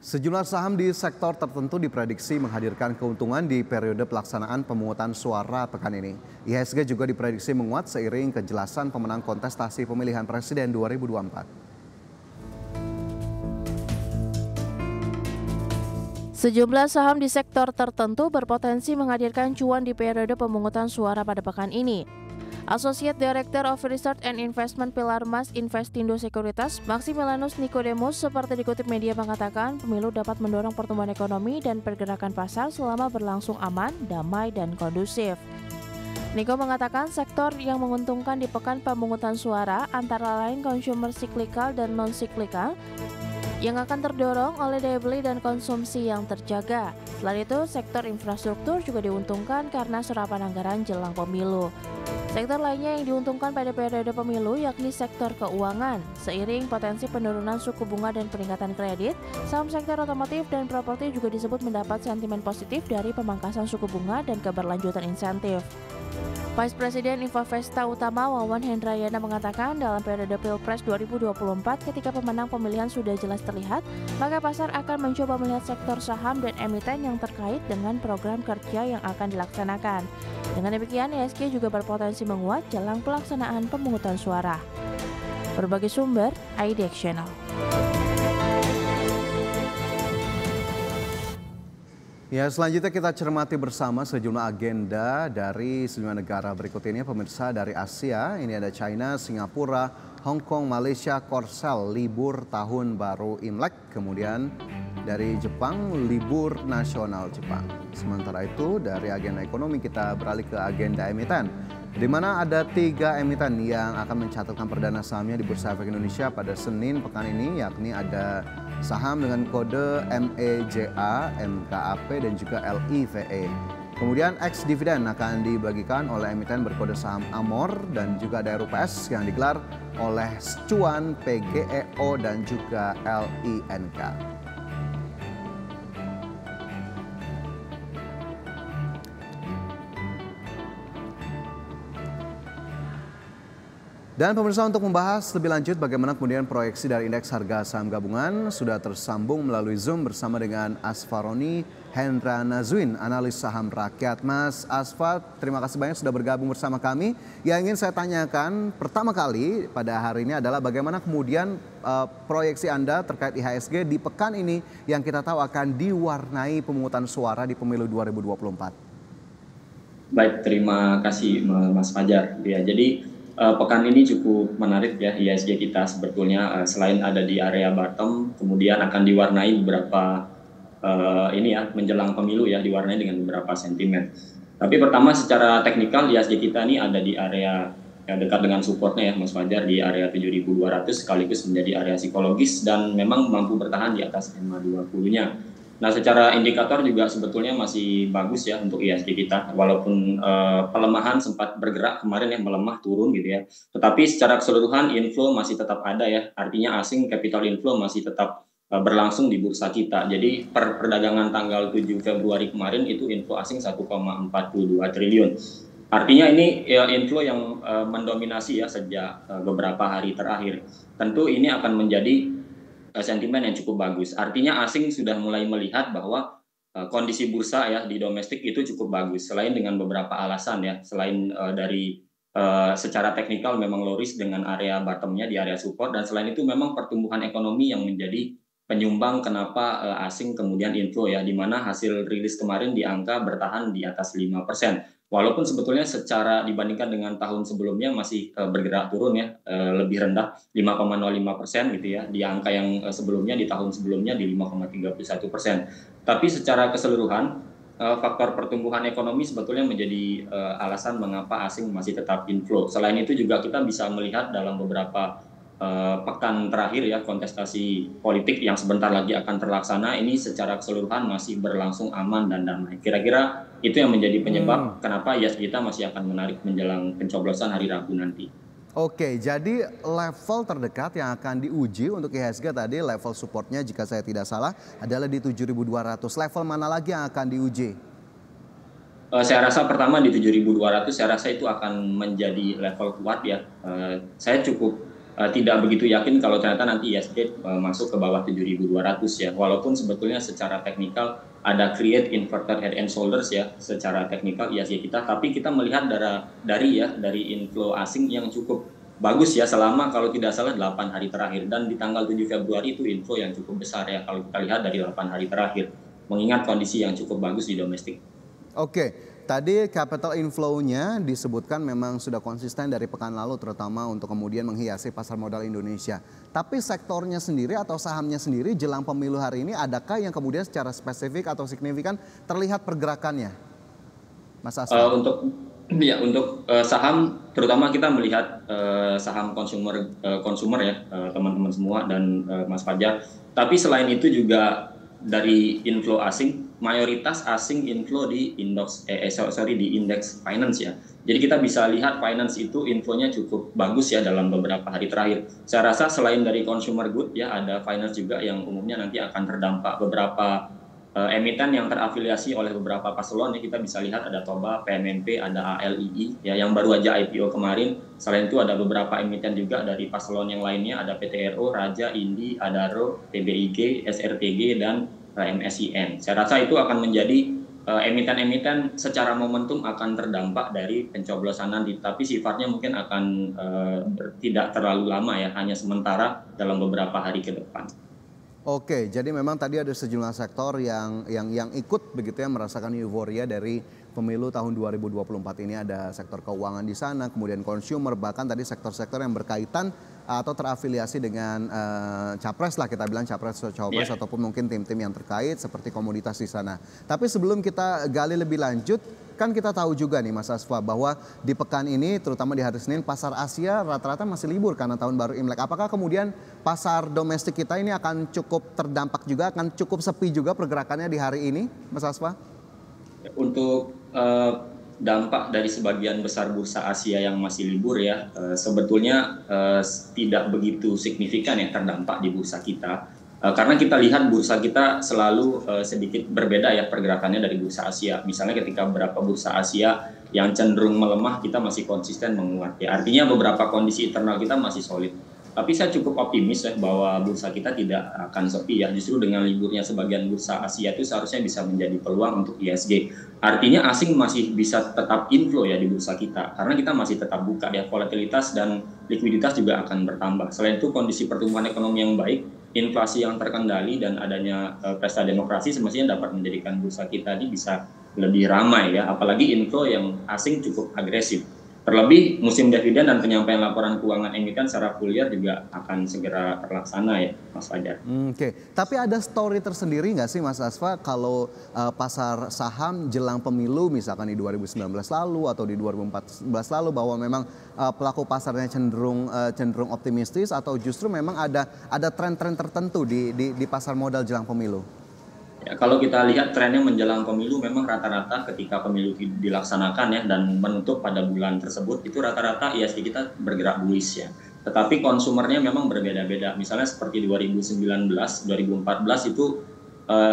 Sejumlah saham di sektor tertentu diprediksi menghadirkan keuntungan di periode pelaksanaan pemungutan suara pekan ini. IHSG juga diprediksi menguat seiring kejelasan pemenang kontestasi pemilihan presiden 2024. Sejumlah saham di sektor tertentu berpotensi menghadirkan cuan di periode pemungutan suara pada pekan ini. Associate Director of Research and Investment Pilar Mas Investindo Sekuritas, Maximilianus Nicodemus, seperti dikutip media mengatakan, pemilu dapat mendorong pertumbuhan ekonomi dan pergerakan pasar selama berlangsung aman, damai, dan kondusif. Niko mengatakan sektor yang menguntungkan di pekan pemungutan suara antara lain consumer cyclical dan non-cyclical yang akan terdorong oleh daya beli dan konsumsi yang terjaga. Selain itu, sektor infrastruktur juga diuntungkan karena serapan anggaran jelang pemilu. Sektor lainnya yang diuntungkan pada periode pemilu yakni sektor keuangan. Seiring potensi penurunan suku bunga dan peningkatan kredit, saham sektor otomotif dan properti juga disebut mendapat sentimen positif dari pemangkasan suku bunga dan keberlanjutan insentif. Vice Presiden Infovesta Utama Wawan Hendrayana mengatakan dalam periode Pilpres 2024 ketika pemenang pemilihan sudah jelas terlihat, maka pasar akan mencoba melihat sektor saham dan emiten yang terkait dengan program kerja yang akan dilaksanakan. Dengan demikian, IHSG juga berpotensi menguat jelang pelaksanaan pemungutan suara. Berbagai sumber, IDX Channel. Ya, selanjutnya kita cermati bersama sejumlah agenda dari sejumlah negara berikut ini. Pemirsa dari Asia, ini ada China, Singapura, Hong Kong, Malaysia, Korsel, libur tahun baru Imlek. Kemudian dari Jepang, libur nasional Jepang. Sementara itu dari agenda ekonomi kita beralih ke agenda emiten, di mana ada 3 emiten yang akan mencatatkan perdana sahamnya di Bursa Efek Indonesia pada Senin pekan ini, yakni ada saham dengan kode MEJA, MKAP, dan juga LIVE. Kemudian ex-dividen akan dibagikan oleh emiten berkode saham Amor dan juga ada RUPS yang digelar oleh Cuan, PGEO, dan juga LINK. Dan pemirsa, untuk membahas lebih lanjut bagaimana kemudian proyeksi dari indeks harga saham gabungan sudah tersambung melalui Zoom bersama dengan Asfaroni Hendra Nazwin, analis saham rakyat. Mas Asfar, terima kasih banyak sudah bergabung bersama kami. Yang ingin saya tanyakan pertama kali pada hari ini adalah bagaimana kemudian proyeksi Anda terkait IHSG di pekan ini yang kita tahu akan diwarnai pemungutan suara di pemilu 2024. Baik, terima kasih Mas Fajar. Ya, jadi pekan ini cukup menarik ya IHSG kita sebetulnya, selain ada di area bottom, kemudian akan diwarnai beberapa menjelang pemilu ya, diwarnai dengan beberapa sentimen. Tapi pertama secara teknikal IHSG kita ini ada di area yang dekat dengan supportnya ya Mas Fajar, di area 7.200 sekaligus menjadi area psikologis dan memang mampu bertahan di atas EMA 20-nya. Nah, secara indikator juga sebetulnya masih bagus ya untuk IHSG kita, walaupun pelemahan sempat bergerak kemarin yang melemah turun gitu ya. Tetapi secara keseluruhan inflow masih tetap ada ya, artinya asing capital inflow masih tetap berlangsung di bursa kita. Jadi per perdagangan tanggal 7 Februari kemarin itu inflow asing 1,42 triliun. Artinya ini ya, inflow yang mendominasi ya sejak beberapa hari terakhir. Tentu ini akan menjadi sentimen yang cukup bagus. Artinya asing sudah mulai melihat bahwa kondisi bursa ya di domestik itu cukup bagus. Selain dengan beberapa alasan ya, selain dari secara teknikal memang loris dengan area bottomnya di area support, dan selain itu memang pertumbuhan ekonomi yang menjadi penyumbang kenapa asing kemudian inflow ya, di mana hasil rilis kemarin di angka bertahan di atas 5%. Walaupun sebetulnya secara dibandingkan dengan tahun sebelumnya masih bergerak turun ya, lebih rendah 5,05% gitu ya, di angka yang sebelumnya di tahun sebelumnya di 5,31%. Tapi secara keseluruhan faktor pertumbuhan ekonomi sebetulnya menjadi alasan mengapa asing masih tetap inflow. Selain itu juga kita bisa melihat dalam beberapa pekan terakhir ya, kontestasi politik yang sebentar lagi akan terlaksana ini secara keseluruhan masih berlangsung aman dan damai. Kira-kira itu yang menjadi penyebab kenapa IHSG kita masih akan menarik menjelang pencoblosan hari Rabu nanti. Oke, jadi level terdekat yang akan diuji untuk IHSG tadi level supportnya jika saya tidak salah adalah di 7.200. Level mana lagi yang akan diuji? Saya rasa pertama di 7.200 saya rasa itu akan menjadi level kuat ya. Saya cukup tidak begitu yakin kalau ternyata nanti ISG masuk ke bawah 7.200 ya. Walaupun sebetulnya secara teknikal ada create inverted head and shoulders ya secara teknikal ISG kita, tapi kita melihat dari inflow asing yang cukup bagus ya selama kalau tidak salah 8 hari terakhir, dan di tanggal 7 Februari itu inflow yang cukup besar ya kalau kita lihat dari 8 hari terakhir, mengingat kondisi yang cukup bagus di domestik. Oke. Tadi capital inflow-nya disebutkan memang sudah konsisten dari pekan lalu, terutama untuk kemudian menghiasi pasar modal Indonesia. Tapi sektornya sendiri atau sahamnya sendiri jelang pemilu hari ini, adakah yang kemudian secara spesifik atau signifikan terlihat pergerakannya, Mas Asfa? Untuk saham, terutama kita melihat saham konsumer ya, teman-teman semua dan Mas Fajar. Tapi selain itu juga dari inflow asing, mayoritas asing inflow di indeks finance ya. Jadi kita bisa lihat finance itu infonya cukup bagus ya dalam beberapa hari terakhir. Saya rasa selain dari consumer good ya, ada finance juga yang umumnya nanti akan terdampak. Beberapa emiten yang terafiliasi oleh beberapa paslon ya, kita bisa lihat ada Toba, PMMP, ada ALII ya yang baru aja IPO kemarin. Selain itu ada beberapa emiten juga dari paslon yang lainnya, ada PTRO, Raja, Indi, Adaro, PBIG, SRTG, dan MSIN. Saya rasa itu akan menjadi emiten-emiten secara momentum akan terdampak dari pencoblosan nanti, tapi sifatnya mungkin akan tidak terlalu lama ya, hanya sementara dalam beberapa hari ke depan. Oke, jadi memang tadi ada sejumlah sektor yang ikut begitu ya merasakan euforia dari pemilu tahun 2024 ini. Ada sektor keuangan di sana, kemudian consumer, bahkan tadi sektor-sektor yang berkaitan atau terafiliasi dengan capres lah, kita bilang capres atau cawapres, ataupun mungkin tim-tim yang terkait seperti komoditas di sana. Tapi sebelum kita gali lebih lanjut, kan kita tahu juga nih Mas Asfa bahwa di pekan ini terutama di hari Senin pasar Asia rata-rata masih libur karena tahun baru Imlek. Apakah kemudian pasar domestik kita ini akan cukup terdampak juga, akan cukup sepi juga pergerakannya di hari ini, Mas Asfa? Untuk dampak dari sebagian besar bursa Asia yang masih libur ya, sebetulnya tidak begitu signifikan ya terdampak di bursa kita. Karena kita lihat bursa kita selalu sedikit berbeda ya pergerakannya dari bursa Asia. Misalnya ketika beberapa bursa Asia yang cenderung melemah, kita masih konsisten menguat ya. Artinya beberapa kondisi internal kita masih solid. Tapi saya cukup optimis ya bahwa bursa kita tidak akan sepi ya. Justru dengan liburnya sebagian bursa Asia itu seharusnya bisa menjadi peluang untuk ISG. Artinya asing masih bisa tetap inflow ya di bursa kita. Karena kita masih tetap buka ya, volatilitas dan likuiditas juga akan bertambah. Selain itu kondisi pertumbuhan ekonomi yang baik, inflasi yang terkendali, dan adanya pesta demokrasi semestinya dapat menjadikan bursa kita ini bisa lebih ramai ya. Apalagi inflow yang asing cukup agresif. Terlebih musim dividen dan penyampaian laporan keuangan emiten secara full year juga akan segera terlaksana ya Mas Fajar. Oke. Tapi ada story tersendiri nggak sih Mas Asfa kalau pasar saham jelang pemilu misalkan di 2019 lalu atau di 2014 lalu bahwa memang pelaku pasarnya cenderung optimistis atau justru memang ada tren-tren tertentu di pasar modal jelang pemilu? Ya, kalau kita lihat trennya menjelang pemilu, memang rata-rata ketika pemilu dilaksanakan ya dan menutup pada bulan tersebut, itu rata-rata ISG kita bergerak bullish ya. Tetapi konsumernya memang berbeda-beda. Misalnya seperti 2019, 2014 itu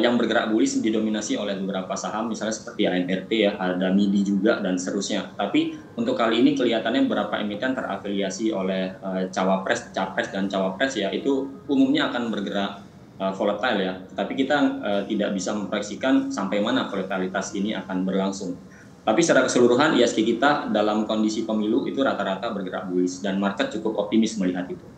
yang bergerak bullish didominasi oleh beberapa saham, misalnya seperti ANRT ya, ada MIDI juga dan seterusnya. Tapi untuk kali ini kelihatannya beberapa emiten terafiliasi oleh capres dan cawapres ya, itu umumnya akan bergerak volatile ya, tapi kita tidak bisa memproyeksikan sampai mana volatilitas ini akan berlangsung. Tapi secara keseluruhan ISG kita dalam kondisi pemilu itu rata-rata bergerak bullish dan market cukup optimis melihat itu.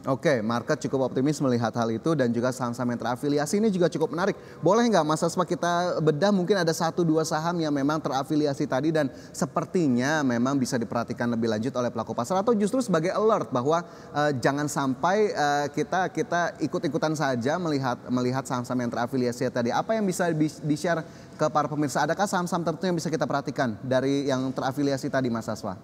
Oke, market cukup optimis melihat hal itu dan juga saham-saham yang terafiliasi ini juga cukup menarik. Boleh nggak Mas Asfa kita bedah mungkin ada 1-2 saham yang memang terafiliasi tadi dan sepertinya memang bisa diperhatikan lebih lanjut oleh pelaku pasar atau justru sebagai alert bahwa jangan sampai kita ikut-ikutan saja melihat saham-saham yang terafiliasi tadi. Apa yang bisa di-share ke para pemirsa? Adakah saham-saham tertentu yang bisa kita perhatikan dari yang terafiliasi tadi Mas Asfa?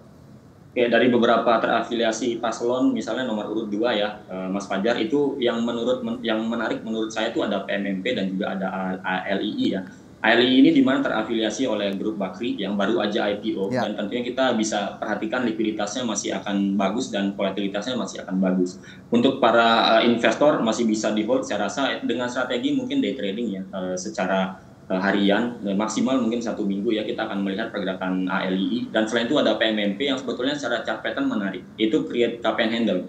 Oke, dari beberapa terafiliasi paslon, misalnya nomor urut 2 ya, Mas Fajar, itu yang menarik menurut saya itu ada PMMP dan juga ada ALII ya. ALII ini di mana terafiliasi oleh grup Bakri yang baru aja IPO dan tentunya kita bisa perhatikan likuiditasnya masih akan bagus dan volatilitasnya masih akan bagus. Untuk para investor masih bisa di hold, saya rasa dengan strategi mungkin day trading ya, secara harian maksimal mungkin 1 minggu ya kita akan melihat pergerakan ALII. Dan selain itu ada PMMP yang sebetulnya secara chart pattern menarik, itu create cup and handle.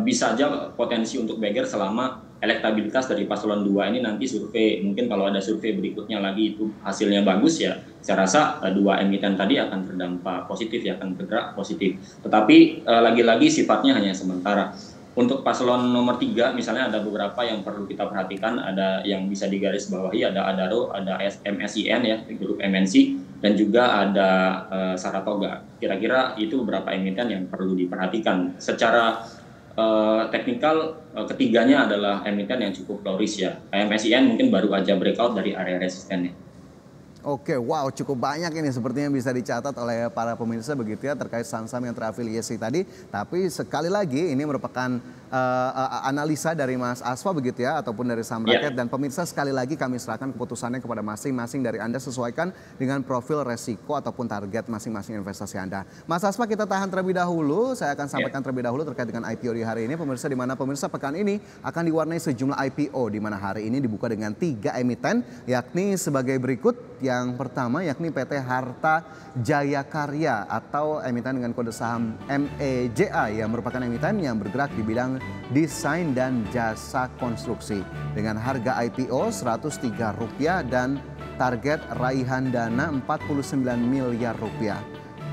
Bisa aja potensi untuk beger selama elektabilitas dari paslon 2 ini nanti survei, mungkin kalau ada survei berikutnya lagi itu hasilnya bagus ya, saya rasa dua emiten tadi akan terdampak positif ya, akan bergerak positif. Tetapi lagi-lagi sifatnya hanya sementara. Untuk paslon nomor 3 misalnya ada beberapa yang perlu kita perhatikan, ada yang bisa digarisbawahi, ada Adaro, ada MSIN ya, grup MNC, dan juga ada Saratoga. Kira-kira itu beberapa emiten yang perlu diperhatikan. Secara teknikal ketiganya adalah emiten yang cukup low risk ya. MSIN mungkin baru aja breakout dari area resistennya. Oke, wow, cukup banyak ini sepertinya bisa dicatat oleh para pemirsa begitu ya terkait saham-saham yang terafiliasi tadi. Tapi sekali lagi ini merupakan analisa dari Mas Asfa begitu ya, ataupun dari Saham Rakyat. Dan pemirsa sekali lagi kami serahkan keputusannya kepada masing-masing dari Anda sesuaikan dengan profil resiko ataupun target masing-masing investasi Anda. Mas Asfa, kita tahan terlebih dahulu. Saya akan sampaikan terlebih dahulu terkait dengan IPO di hari ini. Pemirsa, di mana pemirsa pekan ini akan diwarnai sejumlah IPO di mana hari ini dibuka dengan 3 emiten yakni sebagai berikut. Yang pertama yakni PT Harta Jaya Karya atau emiten dengan kode saham MEJA yang merupakan emiten yang bergerak di bidang desain dan jasa konstruksi dengan harga IPO Rp103 dan target raihan dana Rp49 miliar.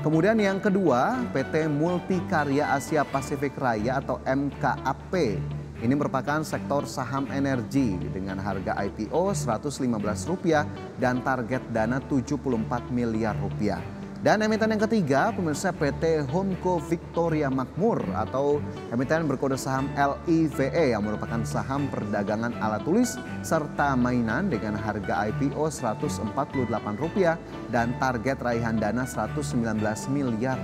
Kemudian yang kedua PT Multikarya Asia Pasifik Raya atau MKAP. Ini merupakan sektor saham energi dengan harga IPO Rp115 dan target dana Rp74 miliar. Dan emiten yang ketiga, pemirsa PT Homco Victoria Makmur atau emiten berkode saham LIVE yang merupakan saham perdagangan alat tulis serta mainan dengan harga IPO Rp148 dan target raihan dana Rp119 miliar.